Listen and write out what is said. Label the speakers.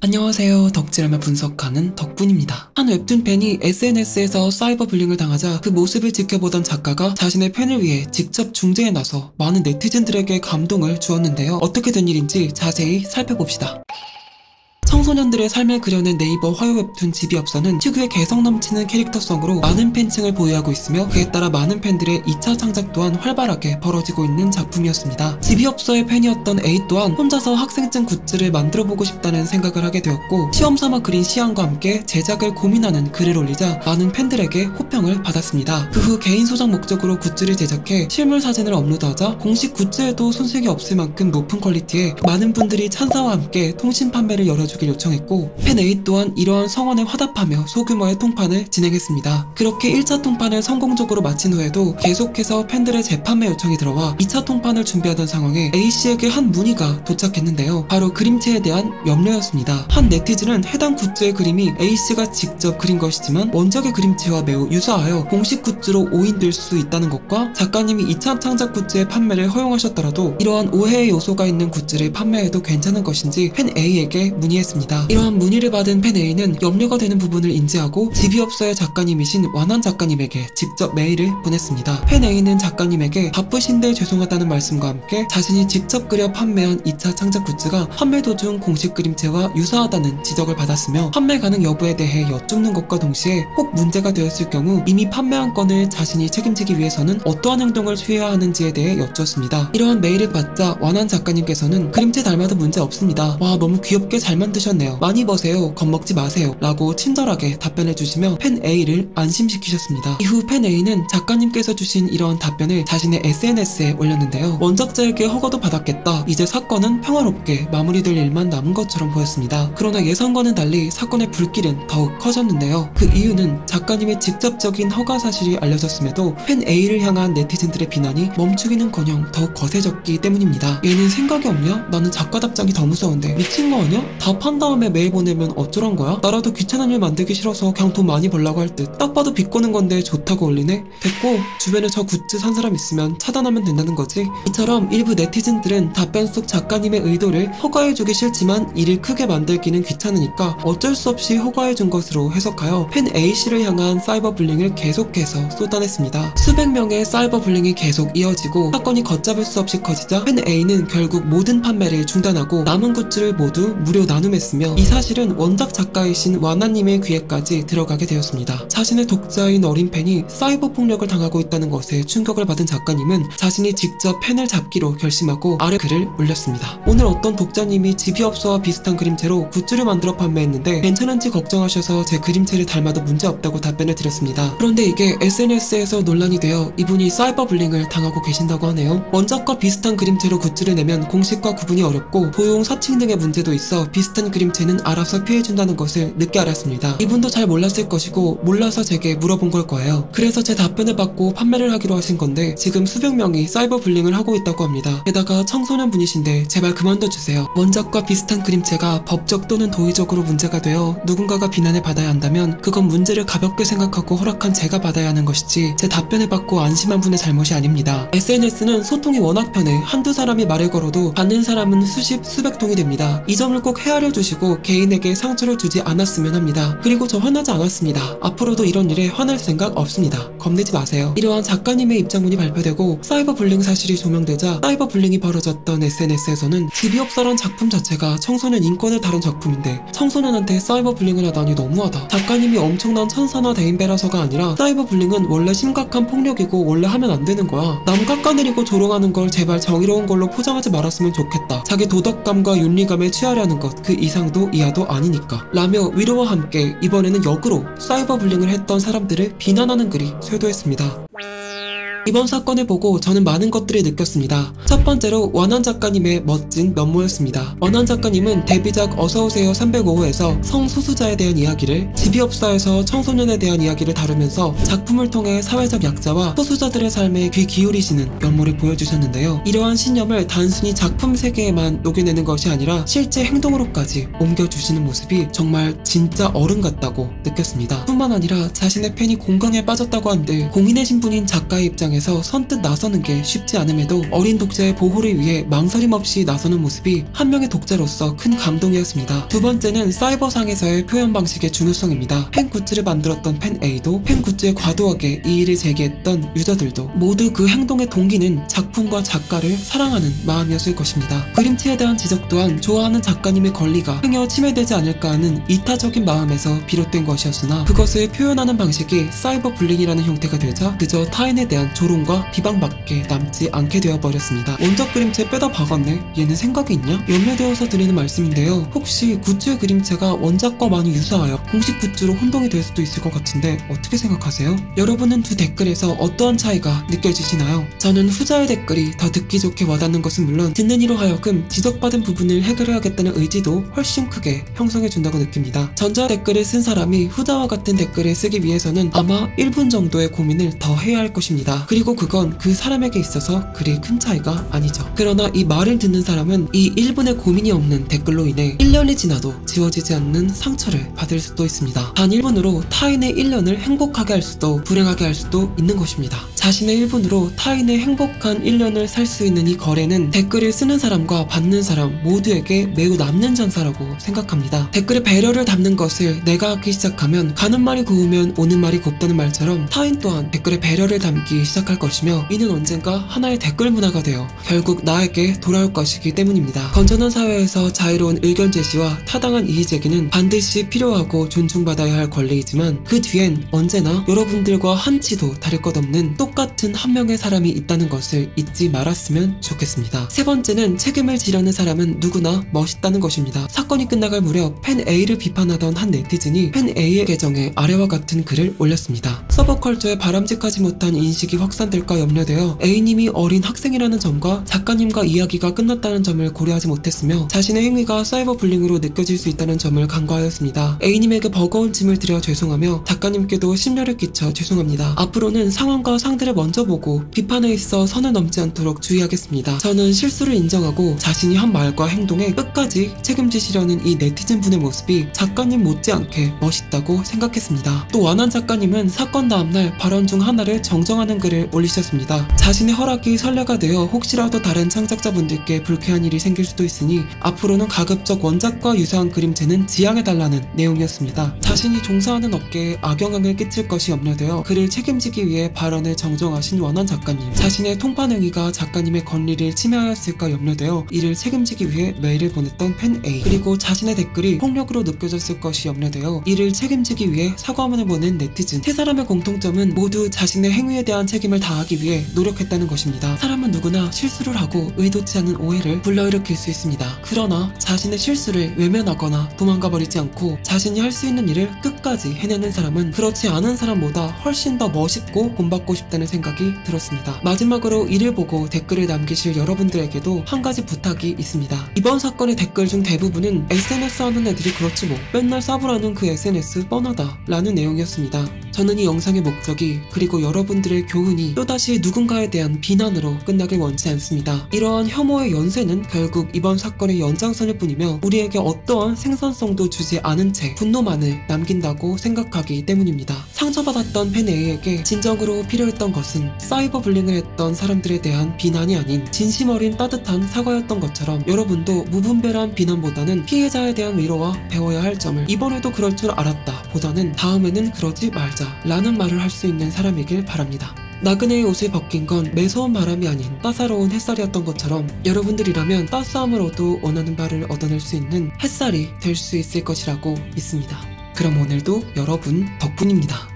Speaker 1: 안녕하세요. 덕질하며 분석하는 덕분입니다. 한 웹툰 팬이 SNS에서 사이버 불링을 당하자 그 모습을 지켜보던 작가가 자신의 팬을 위해 직접 중재에 나서 많은 네티즌들에게 감동을 주었는데요. 어떻게 된 일인지 자세히 살펴봅시다. 청소년들의 삶을 그려낸 네이버 화요 웹툰 집이업서는 특유의 개성 넘치는 캐릭터성으로 많은 팬층을 보유하고 있으며 그에 따라 많은 팬들의 2차 창작 또한 활발하게 벌어지고 있는 작품이었습니다. 집이업서의 팬이었던 A 또한 혼자서 학생증 굿즈를 만들어보고 싶다는 생각을 하게 되었고 시험삼아 그린 시안과 함께 제작을 고민하는 글을 올리자 많은 팬들에게 호평을 받았습니다. 그 후 개인 소장 목적으로 굿즈를 제작해 실물 사진을 업로드하자 공식 굿즈에도 손색이 없을 만큼 높은 퀄리티에 많은 분들이 찬사와 함께 통신 판매를 열어주길 요청했고 팬 A 또한 이러한 성원에 화답하며 소규모의 통판을 진행했습니다. 그렇게 1차 통판을 성공적으로 마친 후에도 계속해서 팬들의 재판매 요청이 들어와 2차 통판을 준비하던 상황에 A씨에게 한 문의가 도착했는데요. 바로 그림체에 대한 염려였습니다. 한 네티즌은 해당 굿즈의 그림이 A씨가 직접 그린 것이지만 원작의 그림체와 매우 유사하여 공식 굿즈로 오인될 수 있다는 것과 작가님이 2차 창작 굿즈의 판매를 허용하셨더라도 이러한 오해의 요소가 있는 굿즈를 판매해도 괜찮은 것인지 팬 A에게 문의했습니다. 이러한 문의를 받은 팬 A는 염려가 되는 부분을 인지하고 집이업서의 작가님이신 완한 작가님에게 직접 메일을 보냈습니다. 팬 A는 작가님에게 바쁘신데 죄송하다는 말씀과 함께 자신이 직접 그려 판매한 2차 창작 굿즈가 판매 도중 공식 그림체와 유사하다는 지적을 받았으며 판매 가능 여부에 대해 여쭙는 것과 동시에 혹 문제가 되었을 경우 이미 판매한 건을 자신이 책임지기 위해서는 어떠한 행동을 취해야 하는지에 대해 여쭈었습니다. 이러한 메일을 받자 완한 작가님께서는 그림체 닮아도 문제 없습니다. 와, 너무 귀엽게 잘 만드셨네요. 많이 버세요. 겁먹지 마세요. 라고 친절하게 답변해주시며 팬 A를 안심시키셨습니다. 이후 팬 A는 작가님께서 주신 이러한 답변을 자신의 SNS에 올렸는데요. 원작자에게 허가도 받았겠다. 이제 사건은 평화롭게 마무리될 일만 남은 것처럼 보였습니다. 그러나 예상과는 달리 사건의 불길은 더욱 커졌는데요. 그 이유는 작가님의 직접적인 허가 사실이 알려졌음에도 팬 A를 향한 네티즌들의 비난이 멈추기는커녕 더욱 거세졌기 때문입니다. 얘는 생각이 없냐? 나는 작가 답장이 더 무서운데 미친 거 아니야? 답한 다음에 메일 보내면 어쩌란 거야? 나라도 귀찮은 일 만들기 싫어서 그냥 돈 많이 벌라고 할 듯. 딱 봐도 비꼬는 건데 좋다고 올리네? 됐고 주변에 저 굿즈 산 사람 있으면 차단하면 된다는 거지? 이처럼 일부 네티즌들은 답변 속 작가님의 의도를 허가해주기 싫지만 일을 크게 만들기는 귀찮으니까 어쩔 수 없이 허가해준 것으로 해석하여 팬 A씨를 향한 사이버 불링을 계속해서 쏟아냈습니다. 수백 명의 사이버 불링이 계속 이어지고 사건이 걷잡을 수 없이 커지자 팬 A는 결국 모든 판매를 중단하고 남은 굿즈를 모두 무료 나눔했으며 이 사실은 원작 작가이신 와나님의 귀에까지 들어가게 되었습니다. 자신의 독자인 어린 팬이 사이버 폭력을 당하고 있다는 것에 충격을 받은 작가님은 자신이 직접 펜을 잡기로 결심하고 아래 글을 올렸습니다. 오늘 어떤 독자님이 집이업서와 비슷한 그림체로 굿즈를 만들어 판매했는데 괜찮은지 걱정하셔서 제 그림체를 닮아도 문제없다고 답변을 드렸습니다. 그런데 이게 SNS에서 논란이 되어 이분이 사이버 불링을 당하고 계신다고 하네요. 원작과 비슷한 그림체로 굿즈를 내면 공식과 구분이 어렵고 도용, 사칭 등의 문제도 있어 비슷한 그림체는 알아서 피해준다는 것을 늦게 알았습니다. 이분도 잘 몰랐을 것이고 몰라서 제게 물어본 걸 거예요. 그래서 제 답변을 받고 판매를 하기로 하신 건데 지금 수백 명이 사이버 불링을 하고 있다고 합니다. 게다가 청소년 분이신데 제발 그만둬주세요. 원작과 비슷한 그림체가 법적 또는 도의적으로 문제가 되어 누군가가 비난을 받아야 한다면 그건 문제를 가볍게 생각하고 허락한 제가 받아야 하는 것이지 제 답변을 받고 안심한 분의 잘못이 아닙니다. SNS는 소통이 워낙 편해 한두 사람이 말을 걸어도 받는 사람은 수십, 수백 통이 됩니다. 이 점을 꼭 헤아려 주시고 개인에게 상처를 주지 않았으면 합니다. 그리고 저 화나지 않았습니다. 앞으로도 이런 일에 화날 생각 없습니다. 겁내지 마세요. 이러한 작가님의 입장문이 발표되고 사이버 불링 사실이 조명되자 사이버 불링이 벌어졌던 SNS에서는 집이업서란 작품 자체가 청소년 인권을 다룬 작품인데 청소년한테 사이버 불링을 하다니 너무하다. 작가님이 엄청난 천사나 대인배라서가 아니라 사이버 불링은 원래 심각한 폭력이고 원래 하면 안 되는 거야. 남 깎아내리고 조롱하는 걸 제발 정의로운 걸로 포장하지 말았으면 좋겠다. 자기 도덕감과 윤리감에 취하려는 것 그 이상도 이하도 아니니까 라며 위로와 함께 이번에는 역으로 사이버 불링을 했던 사람들을 비난하는 글이 쇄도했습니다. 이번 사건을 보고 저는 많은 것들을 느꼈습니다. 첫 번째로 완한 작가님의 멋진 면모였습니다. 완한 작가님은 데뷔작 어서오세요 305호에서 성소수자에 대한 이야기를, 집이업사에서 청소년에 대한 이야기를 다루면서 작품을 통해 사회적 약자와 소수자들의 삶에 귀 기울이시는 면모를 보여주셨는데요. 이러한 신념을 단순히 작품 세계에만 녹여내는 것이 아니라 실제 행동으로까지 옮겨주시는 모습이 정말 진짜 어른 같다고 느꼈습니다. 뿐만 아니라 자신의 팬이 공강에 빠졌다고 한들 공인의 신분인 작가의 입장에 입장에서 선뜻 나서는 게 쉽지 않음에도 어린 독자의 보호를 위해 망설임 없이 나서는 모습이 한 명의 독자로서 큰 감동이었습니다. 두 번째는 사이버상에서의 표현 방식의 중요성입니다. 팬 굿즈를 만들었던 팬 A도 팬 굿즈에 과도하게 이의를 제기했던 유저들도 모두 그 행동의 동기는 작품과 작가를 사랑하는 마음이었을 것입니다. 그림체에 대한 지적 또한 좋아하는 작가님의 권리가 행여 침해되지 않을까 하는 이타적인 마음에서 비롯된 것이었으나 그것을 표현하는 방식이 사이버 불링이라는 형태가 되자 그저 타인에 대한 조롱과 비방밖에 남지 않게 되어버렸습니다. 원작 그림체 빼다 박았네? 얘는 생각이 있냐? 염려되어서 드리는 말씀인데요. 혹시 굿즈의 그림체가 원작과 많이 유사하여 공식 굿즈로 혼동이 될 수도 있을 것 같은데 어떻게 생각하세요? 여러분은 두 댓글에서 어떠한 차이가 느껴지시나요? 저는 후자의 댓글이 더 듣기 좋게 와닿는 것은 물론 듣는 이로 하여금 지적받은 부분을 해결해야겠다는 의지도 훨씬 크게 형성해준다고 느낍니다. 전자 댓글을 쓴 사람이 후자와 같은 댓글을 쓰기 위해서는 아마 1분 정도의 고민을 더 해야 할 것입니다. 그리고 그건 그 사람에게 있어서 그리 큰 차이가 아니죠. 그러나 이 말을 듣는 사람은 이 1분의 고민이 없는 댓글로 인해 1년이 지나도 지워지지 않는 상처를 받을 수도 있습니다. 단 1분으로 타인의 1년을 행복하게 할 수도 불행하게 할 수도 있는 것입니다. 자신의 1분으로 타인의 행복한 1년을 살 수 있는 이 거래는 댓글을 쓰는 사람과 받는 사람 모두에게 매우 남는 장사라고 생각합니다. 댓글에 배려를 담는 것을 내가 하기 시작하면 가는 말이 고우면 오는 말이 곱다는 말처럼 타인 또한 댓글에 배려를 담기 시작할 것이며 이는 언젠가 하나의 댓글 문화가 되어 결국 나에게 돌아올 것이기 때문입니다. 건전한 사회에서 자유로운 의견 제시와 타당한 이의 제기는 반드시 필요하고 존중받아야 할 권리이지만 그 뒤엔 언제나 여러분들과 한치도 다를 것 없는 똑같은 한 명의 사람이 있다는 것을 잊지 말았으면 좋겠습니다. 세 번째는 책임을 지려는 사람은 누구나 멋있다는 것입니다. 사건이 끝나갈 무렵 팬 A를 비판하던 한 네티즌이 팬 A의 계정에 아래와 같은 글을 올렸습니다. 서브컬처에 바람직하지 못한 인식이 확산될까 염려되어 A님이 어린 학생이라는 점과 작가님과 이야기가 끝났다는 점을 고려하지 못했으며 자신의 행위가 사이버 불링으로 느껴질 수 있다는 점을 간과하였습니다. A님에게 버거운 짐을 드려 죄송하며 작가님께도 심려를 끼쳐 죄송합니다. 앞으로는 상황과 상대를 먼저 보고 비판에 있어 선을 넘지 않도록 주의하겠습니다. 저는 실수를 인정하고 자신이 한 말과 행동에 끝까지 책임지시려는 이 네티즌 분의 모습이 작가님 못지않게 멋있다고 생각했습니다. 또 완한 작가님은 사건 다음날 발언 중 하나를 정정하는 글을 올리셨습니다. 자신의 허락이 선례가 되어 혹시라도 다른 창작자분들께 불쾌한 일이 생길 수도 있으니 앞으로는 가급적 원작과 유사한 그림체는 지양해달라는 내용이었습니다. 자신이 종사하는 업계에 악영향을 끼칠 것이 염려되어 그를 책임지기 위해 발언을 정정하신 완한 작가님, 자신의 통판 행위가 작가님의 권리를 침해하였을까 염려되어 이를 책임지기 위해 메일을 보냈던 팬 A, 그리고 자신의 댓글이 폭력으로 느껴졌을 것이 염려되어 이를 책임지기 위해 사과문을 보낸 네티즌. 세 사람의 공통점은 모두 자신의 행위에 대한 책임을 다하기 위해 노력했다는 것입니다. 사람은 누구나 실수를 하고 의도치 않은 오해를 불러일으킬 수 있습니다. 그러나 자신의 실수를 외면하거나 도망가버리지 않고 자신이 할 수 있는 일을 끝까지 해내는 사람은 그렇지 않은 사람보다 훨씬 더 멋있고 본받고 싶다는 생각이 들었습니다. 마지막으로 이를 보고 댓글을 남기실 여러분들에게도 한 가지 부탁이 있습니다. 이번 사건의 댓글 중 대부분은 SNS 하는 애들이 그렇지 뭐 맨날 싸부라는 그 SNS 뻔하다 라는 내용이었습니다. 저는 이 영상의 목적이 그리고 여러분들의 교훈이 또다시 누군가에 대한 비난으로 끝나길 원치 않습니다. 이러한 혐오의 연쇄는 결국 이번 사건의 연장선일 뿐이며 우리에게 어떠한 생산성도 주지 않은 채 분노만을 남긴다고 생각하기 때문입니다. 상처받았던 팬 A에게 진정으로 필요했던 것은 사이버 불링을 했던 사람들에 대한 비난이 아닌 진심 어린 따뜻한 사과였던 것처럼 여러분도 무분별한 비난보다는 피해자에 대한 위로와 배워야 할 점을 이번에도 그럴 줄 알았다 보다는 다음에는 그러지 말자 라는 말을 할 수 있는 사람이길 바랍니다. 나그네의 옷을 벗긴 건 매서운 바람이 아닌 따사로운 햇살이었던 것처럼 여러분들이라면 따스함으로도 원하는 바를 얻어낼 수 있는 햇살이 될 수 있을 것이라고 믿습니다. 그럼 오늘도 여러분 덕분입니다.